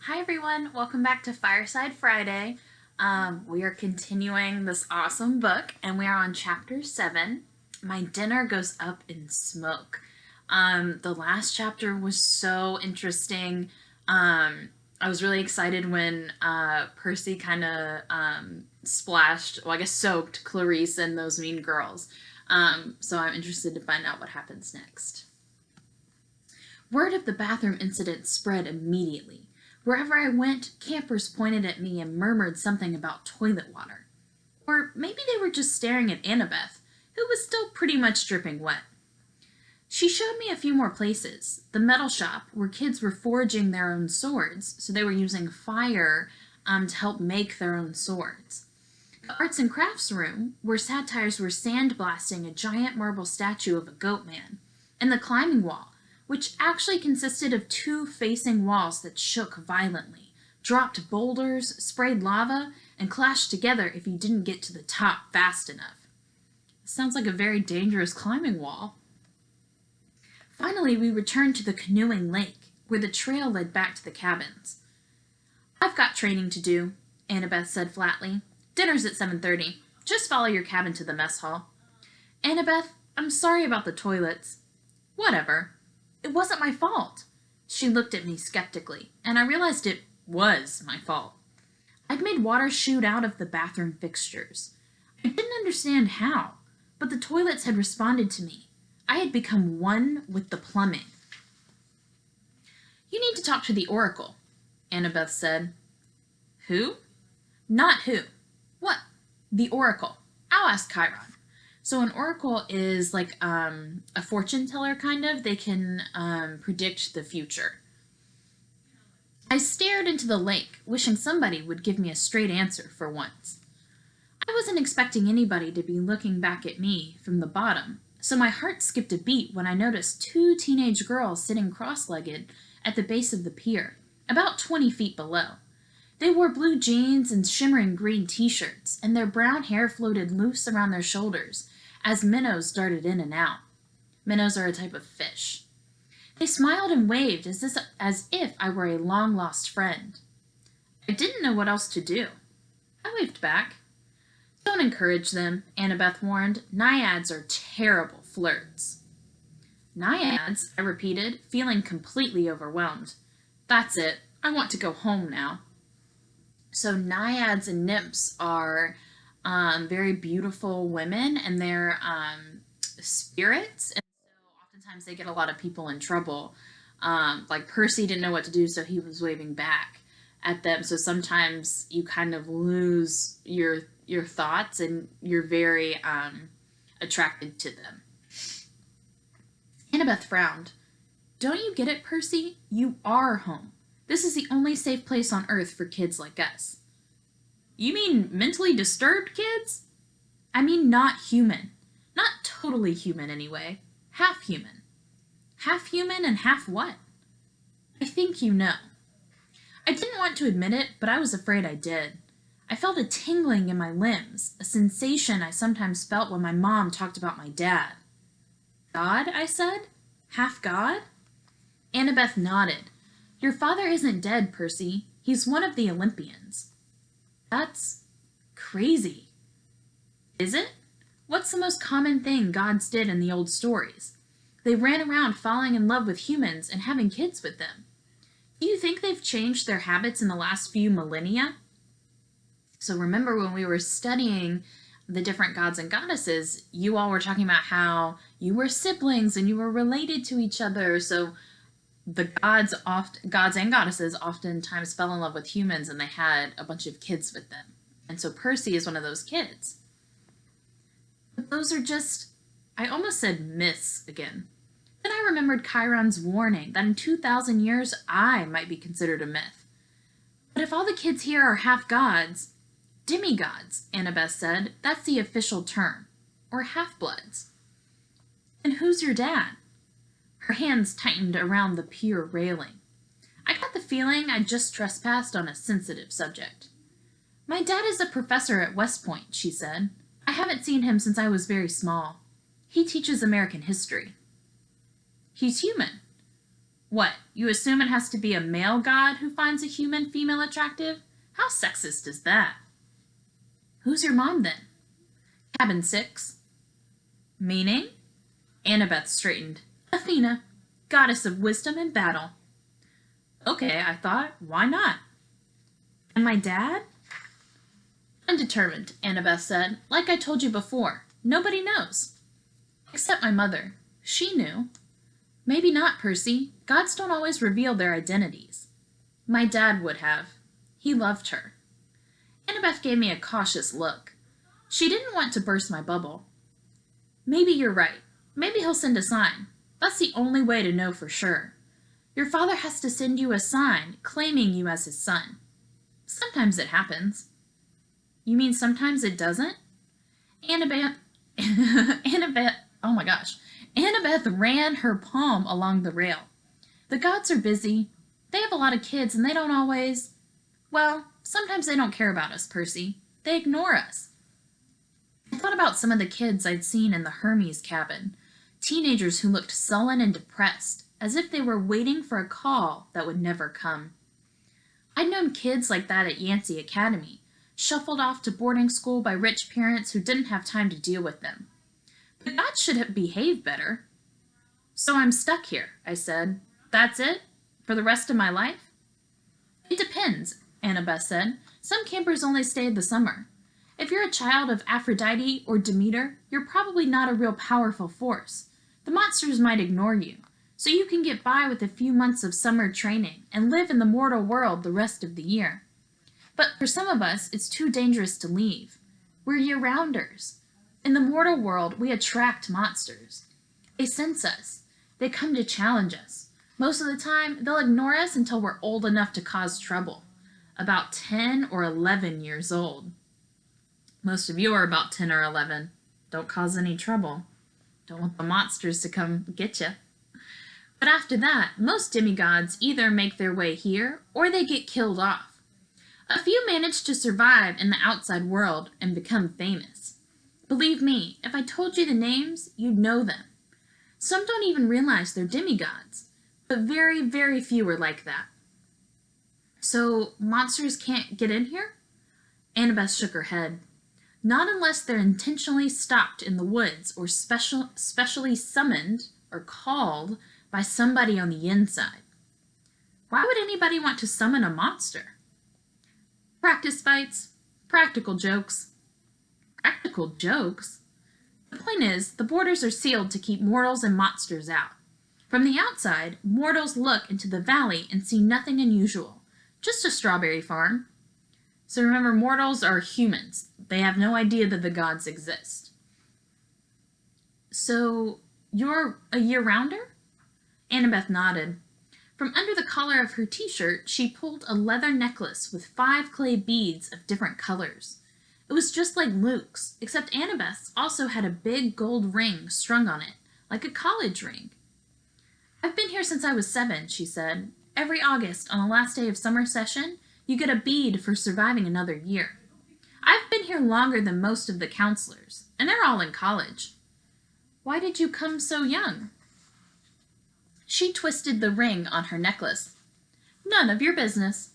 Hi everyone, welcome back to Fireside Friday. We are continuing this awesome book and we are on chapter 7. My dinner goes up in smoke. The last chapter was so interesting. I was really excited when Percy kind of splashed, well, I guess soaked Clarice and those mean girls. So I'm interested to find out what happens next. Word of the bathroom incident spread immediately. Wherever I went, campers pointed at me and murmured something about toilet water. Or maybe they were just staring at Annabeth, who was still pretty much dripping wet. She showed me a few more places. The metal shop, where kids were forging their own swords, so they were using fire to help make their own swords. The arts and crafts room, where satires were sandblasting a giant marble statue of a goat man. And the climbing wall, which actually consisted of two facing walls that shook violently, dropped boulders, sprayed lava, and clashed together if you didn't get to the top fast enough. Sounds like a very dangerous climbing wall. Finally, we returned to the canoeing lake, where the trail led back to the cabins. I've got training to do, Annabeth said flatly. Dinner's at 7:30. Just follow your cabin to the mess hall. Annabeth, I'm sorry about the toilets. Whatever. It wasn't my fault. She looked at me skeptically, and I realized it was my fault. I'd made water shoot out of the bathroom fixtures. I didn't understand how, but the toilets had responded to me. I had become one with the plumbing. You need to talk to the Oracle, Annabeth said. Who? Not who. What? The Oracle. I'll ask Chiron. So an oracle is like a fortune teller, kind of. They can predict the future. I stared into the lake, wishing somebody would give me a straight answer for once. I wasn't expecting anybody to be looking back at me from the bottom, so my heart skipped a beat when I noticed two teenage girls sitting cross-legged at the base of the pier, about 20 feet below. They wore blue jeans and shimmering green t-shirts, and their brown hair floated loose around their shoulders as minnows darted in and out. Minnows are a type of fish. They smiled and waved as if I were a long-lost friend. I didn't know what else to do. I waved back. Don't encourage them, Annabeth warned. Naiads are terrible flirts. Naiads, I repeated, feeling completely overwhelmed. That's it. I want to go home now. So naiads and nymphs are very beautiful women, and they're spirits, and so oftentimes they get a lot of people in trouble. Like Percy didn't know what to do, so he was waving back at them. So sometimes you kind of lose your thoughts, and you're very attracted to them. Annabeth frowned. Don't you get it, Percy? You are home. This is the only safe place on Earth for kids like us. You mean mentally disturbed kids? I mean not human. Not totally human, anyway. Half human. Half human and half what? I think you know. I didn't want to admit it, but I was afraid I did. I felt a tingling in my limbs, a sensation I sometimes felt when my mom talked about my dad. God, I said? Half God? Annabeth nodded. Your father isn't dead, Percy. He's one of the Olympians. That's crazy. Is it? What's the most common thing gods did in the old stories? They ran around falling in love with humans and having kids with them. Do you think they've changed their habits in the last few millennia? So remember when we were studying the different gods and goddesses, you all were talking about how you were siblings and you were related to each other. So the gods and goddesses oftentimes fell in love with humans, and they had a bunch of kids with them. And so Percy is one of those kids. But those are just, I almost said myths again. Then I remembered Chiron's warning that in 2,000 years I might be considered a myth. But if all the kids here are half gods, demigods, Annabeth said, that's the official term, or half-bloods. And who's your dad? Her hands tightened around the pier railing. I got the feeling I'd just trespassed on a sensitive subject. My dad is a professor at West Point, she said. I haven't seen him since I was very small. He teaches American history. He's human. What, you assume it has to be a male god who finds a human female attractive? How sexist is that? Who's your mom then? Cabin 6. Meaning? Annabeth straightened. Athena, goddess of wisdom and battle. Okay, I thought, why not? And my dad? Undetermined, Annabeth said. Like I told you before, nobody knows. Except my mother. She knew. Maybe not, Percy. Gods don't always reveal their identities. My dad would have. He loved her. Annabeth gave me a cautious look. She didn't want to burst my bubble. Maybe you're right. Maybe he'll send a sign. That's the only way to know for sure. Your father has to send you a sign claiming you as his son. Sometimes it happens. You mean sometimes it doesn't? Annabeth, oh my gosh. Annabeth ran her palm along the rail. The gods are busy. They have a lot of kids and they don't always... Well, sometimes they don't care about us, Percy. They ignore us. I thought about some of the kids I'd seen in the Hermes cabin. Teenagers who looked sullen and depressed, as if they were waiting for a call that would never come. I'd known kids like that at Yancey Academy, shuffled off to boarding school by rich parents who didn't have time to deal with them. But God should have behaved better. So I'm stuck here, I said. That's it? For the rest of my life? It depends, Annabeth said. Some campers only stay the summer. If you're a child of Aphrodite or Demeter, you're probably not a real powerful force. The monsters might ignore you, so you can get by with a few months of summer training and live in the mortal world the rest of the year. But for some of us, it's too dangerous to leave. We're year-rounders. In the mortal world, we attract monsters. They sense us. They come to challenge us. Most of the time, they'll ignore us until we're old enough to cause trouble. About 10 or 11 years old. Most of you are about 10 or 11. Don't cause any trouble. Don't want the monsters to come get you. But after that, most demigods either make their way here or they get killed off. A few manage to survive in the outside world and become famous. Believe me, if I told you the names, you'd know them. Some don't even realize they're demigods, but very, very few are like that. So, monsters can't get in here? Annabeth shook her head. Not unless they're intentionally stopped in the woods or specially summoned or called by somebody on the inside. Why would anybody want to summon a monster? Practice fights, practical jokes. Practical jokes? The point is, the borders are sealed to keep mortals and monsters out. From the outside, mortals look into the valley and see nothing unusual, just a strawberry farm. So remember, mortals are humans. They have no idea that the gods exist. So, you're a year-rounder? Annabeth nodded. From under the collar of her t-shirt, she pulled a leather necklace with 5 clay beads of different colors. It was just like Luke's, except Annabeth's also had a big gold ring strung on it, like a college ring. I've been here since I was 7, she said. Every August, on the last day of summer session, you get a bead for surviving another year. I've been here longer than most of the counselors, and they're all in college. Why did you come so young? She twisted the ring on her necklace. None of your business.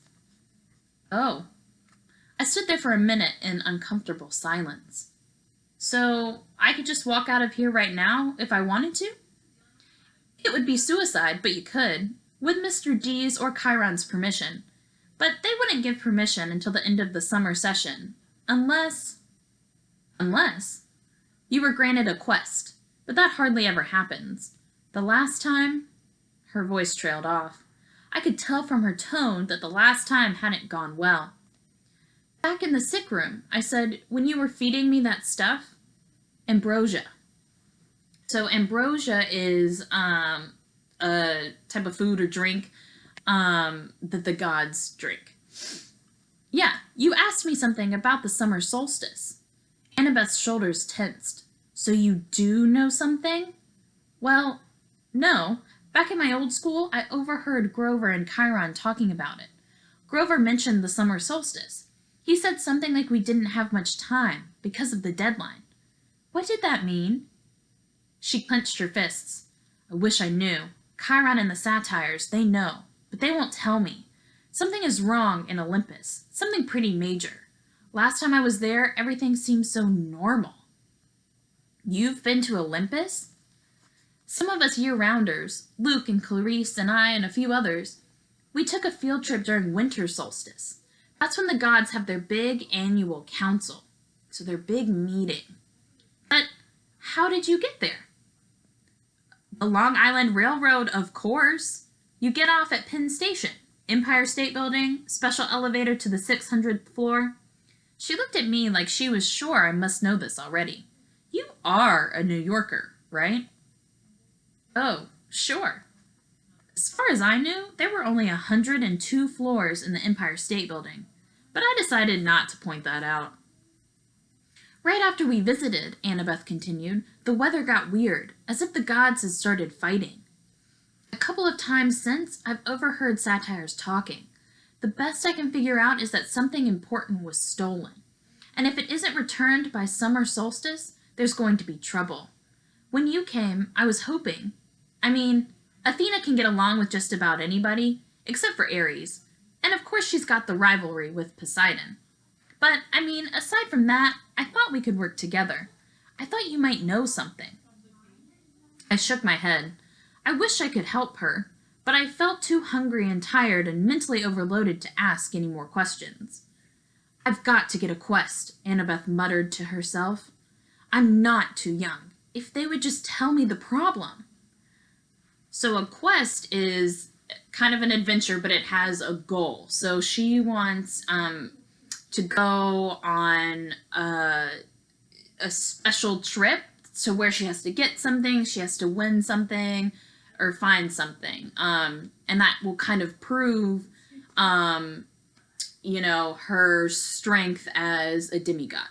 Oh. I stood there for a minute in uncomfortable silence. So, I could just walk out of here right now if I wanted to? It would be suicide, but you could, with Mr. G's or Chiron's permission. But they wouldn't give permission until the end of the summer session, unless you were granted a quest, but that hardly ever happens. The last time, her voice trailed off. I could tell from her tone that the last time hadn't gone well. Back in the sick room, I said, when you were feeding me that stuff, ambrosia. So ambrosia is a type of food or drink that the gods drink. Yeah, you asked me something about the summer solstice. Annabeth's shoulders tensed. So you do know something? Well, no. Back in my old school, I overheard Grover and Chiron talking about it. Grover mentioned the summer solstice. He said something like we didn't have much time because of the deadline. What did that mean? She clenched her fists. I wish I knew. Chiron and the Satyrs, they know, but they won't tell me. Something is wrong in Olympus, something pretty major. Last time I was there, everything seemed so normal. You've been to Olympus? Some of us year-rounders, Luke and Clarice and I and a few others, we took a field trip during winter solstice. That's when the gods have their big annual council, so their big meeting. But how did you get there? The Long Island Railroad, of course. You get off at Penn Station, Empire State Building, special elevator to the 600th floor. She looked at me like she was sure I must know this already. You are a New Yorker, right? Oh, sure. As far as I knew, there were only 102 floors in the Empire State Building, but I decided not to point that out. Right after we visited, Annabeth continued, the weather got weird, as if the gods had started fighting. A couple of times since, I've overheard satyrs talking. The best I can figure out is that something important was stolen, and if it isn't returned by summer solstice, there's going to be trouble. When you came, I was hoping. Athena can get along with just about anybody, except for Ares, and of course she's got the rivalry with Poseidon. But, aside from that, I thought we could work together. I thought you might know something. I shook my head. I wished I could help her, but I felt too hungry and tired and mentally overloaded to ask any more questions. I've got to get a quest, Annabeth muttered to herself. I'm not too young. If they would just tell me the problem. So a quest is kind of an adventure, but it has a goal. So she wants to go on a special trip to where she has to get something, she has to win something, or find something. And that will kind of prove, her strength as a demigod.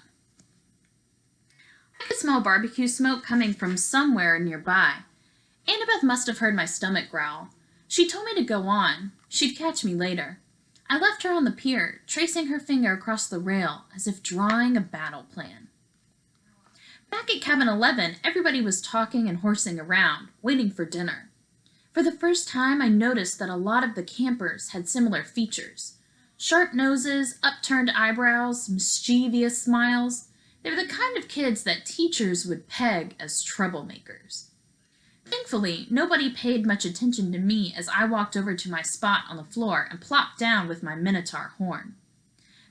I could smell barbecue smoke coming from somewhere nearby. Annabeth must have heard my stomach growl. She told me to go on. She'd catch me later. I left her on the pier, tracing her finger across the rail as if drawing a battle plan. Back at Cabin 11, everybody was talking and horsing around, waiting for dinner. For the first time, I noticed that a lot of the campers had similar features. Sharp noses, upturned eyebrows, mischievous smiles. They were the kind of kids that teachers would peg as troublemakers. Thankfully, nobody paid much attention to me as I walked over to my spot on the floor and plopped down with my minotaur horn.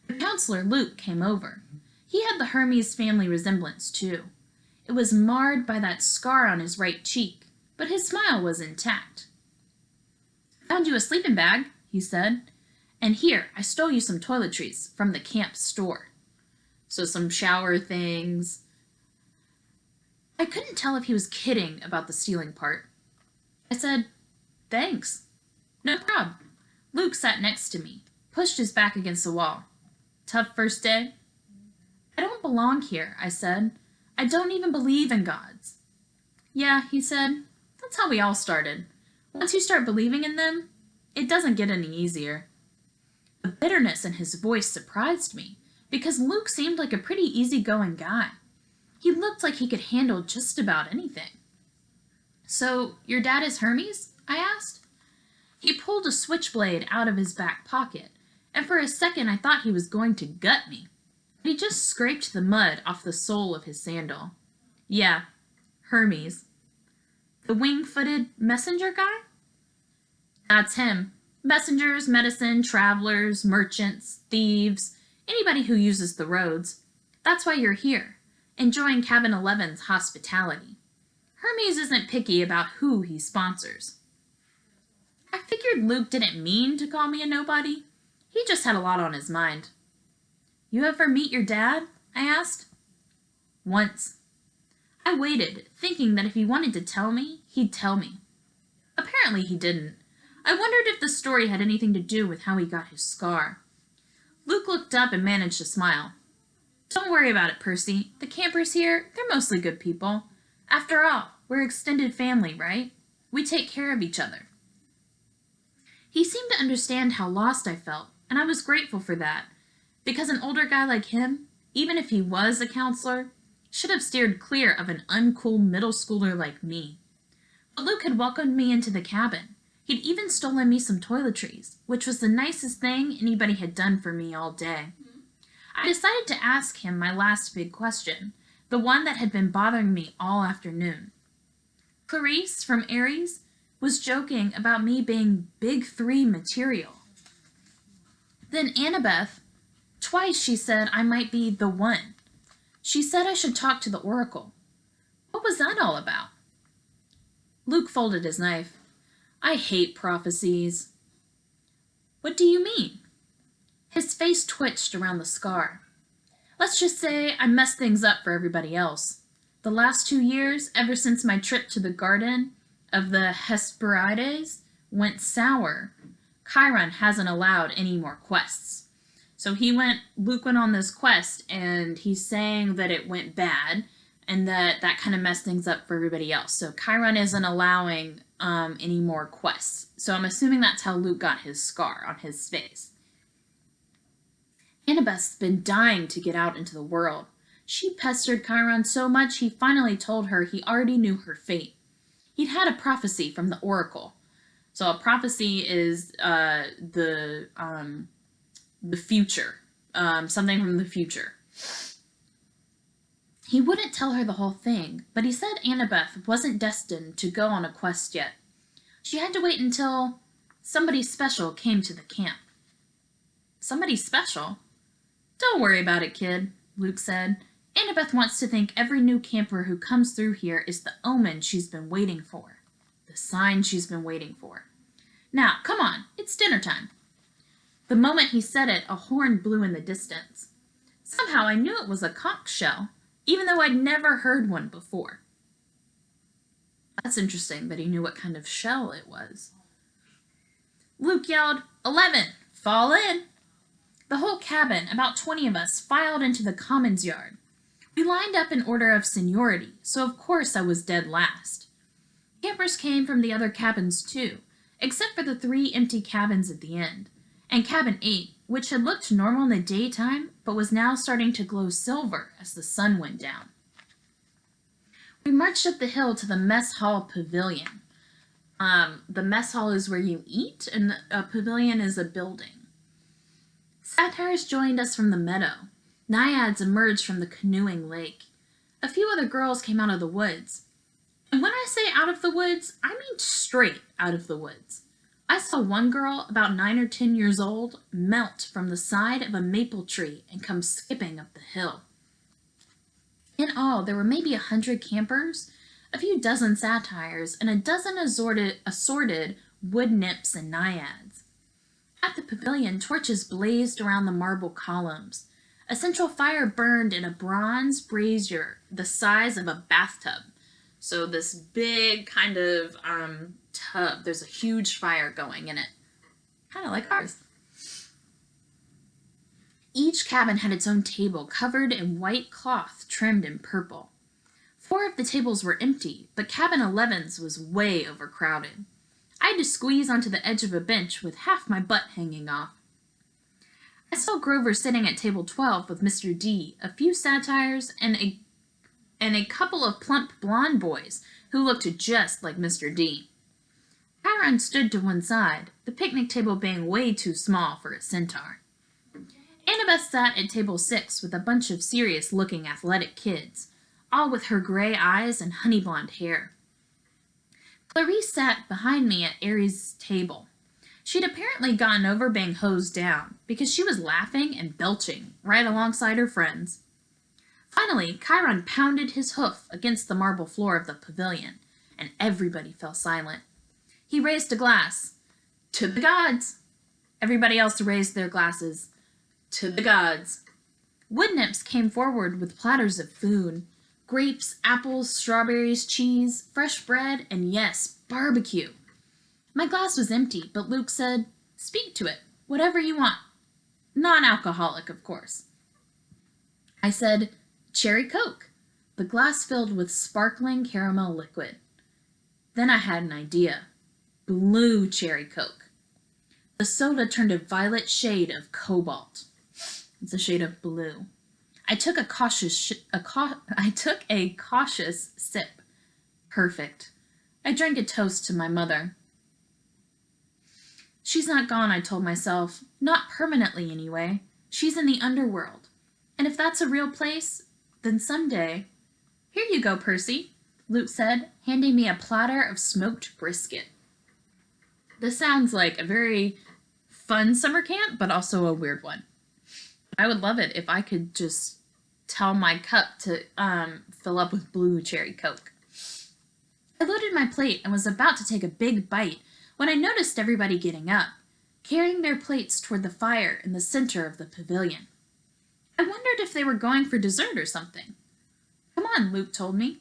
The counselor, Luke, came over. He had the Hermes family resemblance, too. It was marred by that scar on his right cheek, but his smile was intact. "Found you a sleeping bag," he said. "And here, I stole you some toiletries from the camp store." So some shower things. I couldn't tell if he was kidding about the stealing part. I said, "Thanks." "No prob." Luke sat next to me, pushed his back against the wall. "Tough first day?" "I don't belong here," I said. "I don't even believe in gods." "Yeah," he said. "That's how we all started. Once you start believing in them, it doesn't get any easier." The bitterness in his voice surprised me, because Luke seemed like a pretty easygoing guy. He looked like he could handle just about anything. "So, your dad is Hermes?" I asked. He pulled a switchblade out of his back pocket, and for a second I thought he was going to gut me. But he just scraped the mud off the sole of his sandal. "Yeah, Hermes." "The wing-footed messenger guy?" "That's him. Messengers, medicine, travelers, merchants, thieves, anybody who uses the roads. That's why you're here, enjoying Cabin 11's hospitality. Hermes isn't picky about who he sponsors." I figured Luke didn't mean to call me a nobody. He just had a lot on his mind. "You ever meet your dad?" I asked. "Once." I waited, thinking that if he wanted to tell me, he'd tell me. Apparently he didn't. I wondered if the story had anything to do with how he got his scar. Luke looked up and managed to smile. "Don't worry about it, Percy. The campers here, they're mostly good people. After all, we're extended family, right? We take care of each other." He seemed to understand how lost I felt, and I was grateful for that, because an older guy like him, even if he was a counselor, should have steered clear of an uncool middle schooler like me. Luke had welcomed me into the cabin. He'd even stolen me some toiletries, which was the nicest thing anybody had done for me all day. I decided to ask him my last big question, the one that had been bothering me all afternoon. Clarice from Aries was joking about me being Big 3 material. Then Annabeth, twice she said I might be the one. She said I should talk to the Oracle. What was that all about? Luke folded his knife. I hate prophecies. What do you mean? His face twitched around the scar. Let's just say I messed things up for everybody else. The last 2 years, ever since my trip to the Garden of the Hesperides went sour, Chiron hasn't allowed any more quests. So Luke went on this quest, and he's saying that it went bad, and that kind of messed things up for everybody else. So Chiron isn't allowing any more quests. So I'm assuming that's how Luke got his scar on his face. Annabeth's been dying to get out into the world. She pestered Chiron so much he finally told her he already knew her fate. He'd had a prophecy from the Oracle. So a prophecy is the future, something from the future. He wouldn't tell her the whole thing, but he said Annabeth wasn't destined to go on a quest yet. She had to wait until somebody special came to the camp. Somebody special? Don't worry about it, kid, Luke said. Annabeth wants to think every new camper who comes through here is the omen she's been waiting for. The sign she's been waiting for. Now, come on, it's dinner time. The moment he said it, a horn blew in the distance. Somehow I knew it was a conch shell, even though I'd never heard one before. That's interesting that he knew what kind of shell it was. Luke yelled, 11, fall in. The whole cabin, about 20 of us, filed into the commons yard. We lined up in order of seniority, so of course I was dead last. Campers came from the other cabins too, except for the 3 empty cabins at the end, and cabin 8, which had looked normal in the daytime, but was now starting to glow silver as the sun went down. We marched up the hill to the mess hall pavilion. The mess hall is where you eat, and a pavilion is a building. Satyrs joined us from the meadow. Naiads emerged from the canoeing lake. A few other girls came out of the woods. And when I say out of the woods, I mean straight out of the woods. I saw one girl, about 9 or 10 years old, melt from the side of a maple tree and come skipping up the hill. In all, there were maybe 100 campers, a few dozen satyrs, and a dozen assorted wood nymphs and naiads. At the pavilion, torches blazed around the marble columns. A central fire burned in a bronze brazier the size of a bathtub. So this big kind of tub, there's a huge fire going in it. Kind of like ours. Each cabin had its own table covered in white cloth trimmed in purple. 4 of the tables were empty, but cabin 11's was way overcrowded. I had to squeeze onto the edge of a bench with half my butt hanging off. I saw Grover sitting at table 12 with Mr. D, a few satyrs, and a couple of plump blonde boys who looked just like Mr. D. Chiron stood to one side, the picnic table being way too small for a centaur. Annabeth sat at table 6 with a bunch of serious-looking athletic kids, all with her gray eyes and honey blonde hair. Clarice sat behind me at Aries' table. She'd apparently gotten over being hosed down, because she was laughing and belching right alongside her friends. Finally, Chiron pounded his hoof against the marble floor of the pavilion, and everybody fell silent. He raised a glass. To the gods! Everybody else raised their glasses. To the gods! Wood nymphs came forward with platters of food. Grapes, apples, strawberries, cheese, fresh bread, and yes, barbecue. My glass was empty, but Luke said, "Speak to it, whatever you want." Non-alcoholic, of course. I said, "Cherry Coke," the glass filled with sparkling caramel liquid. Then I had an idea. Blue cherry Coke. The soda turned a violet shade of cobalt. It's a shade of blue. I took a cautious sip. Perfect. I drank a toast to my mother. She's not gone, I told myself. Not permanently, anyway. She's in the underworld. And if that's a real place, then someday... Here you go, Percy, Luke said, handing me a platter of smoked brisket. This sounds like a very fun summer camp, but also a weird one. I would love it if I could just tell my cup to fill up with blue cherry Coke. I loaded my plate and was about to take a big bite when I noticed everybody getting up, carrying their plates toward the fire in the center of the pavilion. I wondered if they were going for dessert or something. Come on, Luke told me.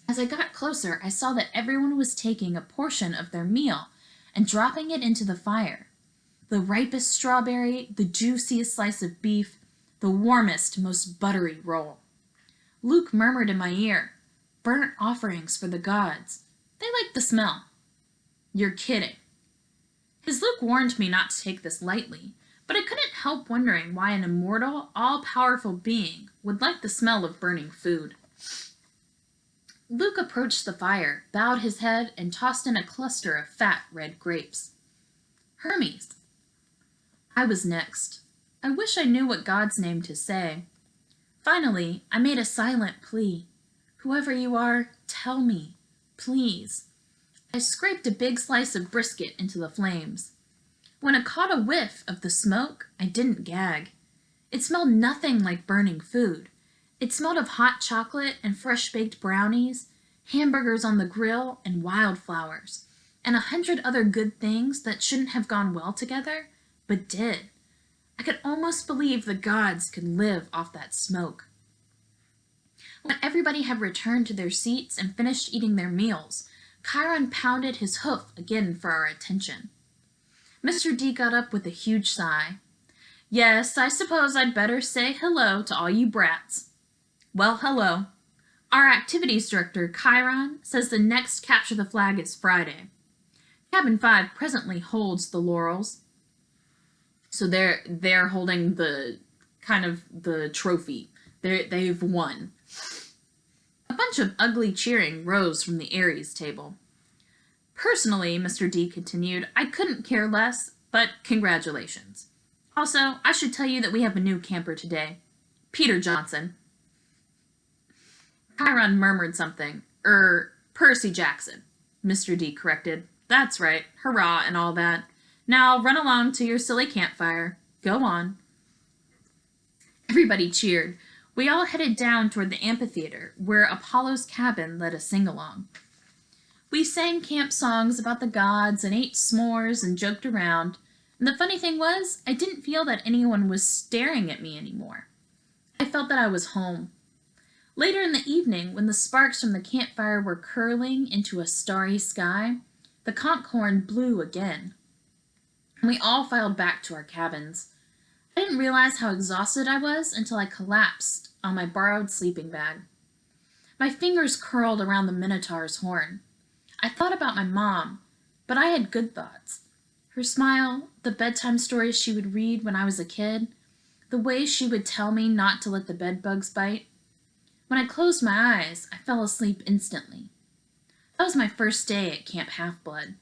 As I got closer, I saw that everyone was taking a portion of their meal and dropping it into the fire. The ripest strawberry, the juiciest slice of beef, the warmest, most buttery roll. Luke murmured in my ear, "Burnt offerings for the gods. They like the smell." You're kidding. His Luke warned me not to take this lightly, but I couldn't help wondering why an immortal, all-powerful being would like the smell of burning food. Luke approached the fire, bowed his head, and tossed in a cluster of fat red grapes. Hermes. I was next. I wish I knew what God's name to say. Finally, I made a silent plea. Whoever you are, tell me, please. I scraped a big slice of brisket into the flames. When I caught a whiff of the smoke, I didn't gag. It smelled nothing like burning food. It smelled of hot chocolate and fresh-baked brownies, hamburgers on the grill, and wildflowers, and 100 other good things that shouldn't have gone well together, but did. I could almost believe the gods could live off that smoke. When everybody had returned to their seats and finished eating their meals, Chiron pounded his hoof again for our attention. Mr. D got up with a huge sigh. Yes, I suppose I'd better say hello to all you brats. Well, hello. Our activities director, Chiron, says the next Capture the Flag is Friday. Cabin 5 presently holds the laurels. So they're holding the trophy. They've won. A bunch of ugly cheering rose from the Aries table. Personally, Mr. D continued, I couldn't care less, but congratulations. Also, I should tell you that we have a new camper today. Peter Johnson. Chiron murmured something. Percy Jackson, Mr. D corrected. That's right, hurrah and all that. Now run along to your silly campfire. Go on. Everybody cheered. We all headed down toward the amphitheater, where Apollo's cabin led a sing-along. We sang camp songs about the gods and ate s'mores and joked around, and the funny thing was, I didn't feel that anyone was staring at me anymore. I felt that I was home. Later in the evening, when the sparks from the campfire were curling into a starry sky, the conch horn blew again, and we all filed back to our cabins. I didn't realize how exhausted I was until I collapsed on my borrowed sleeping bag. My fingers curled around the Minotaur's horn. I thought about my mom, but I had good thoughts. Her smile, the bedtime stories she would read when I was a kid, the way she would tell me not to let the bedbugs bite. When I closed my eyes, I fell asleep instantly. That was my first day at Camp Half-Blood.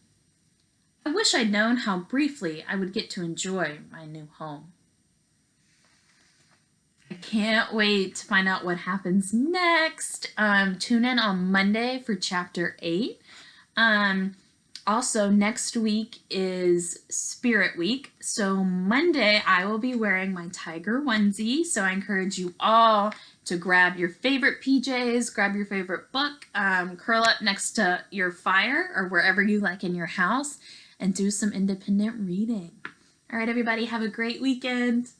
I wish I'd known how briefly I would get to enjoy my new home. I can't wait to find out what happens next. Tune in on Monday for Chapter 8. Also, next week is Spirit Week. So Monday, I will be wearing my tiger onesie. So I encourage you all to grab your favorite PJs, grab your favorite book, curl up next to your fire or wherever you like in your house, and do some independent reading. All right, everybody, have a great weekend.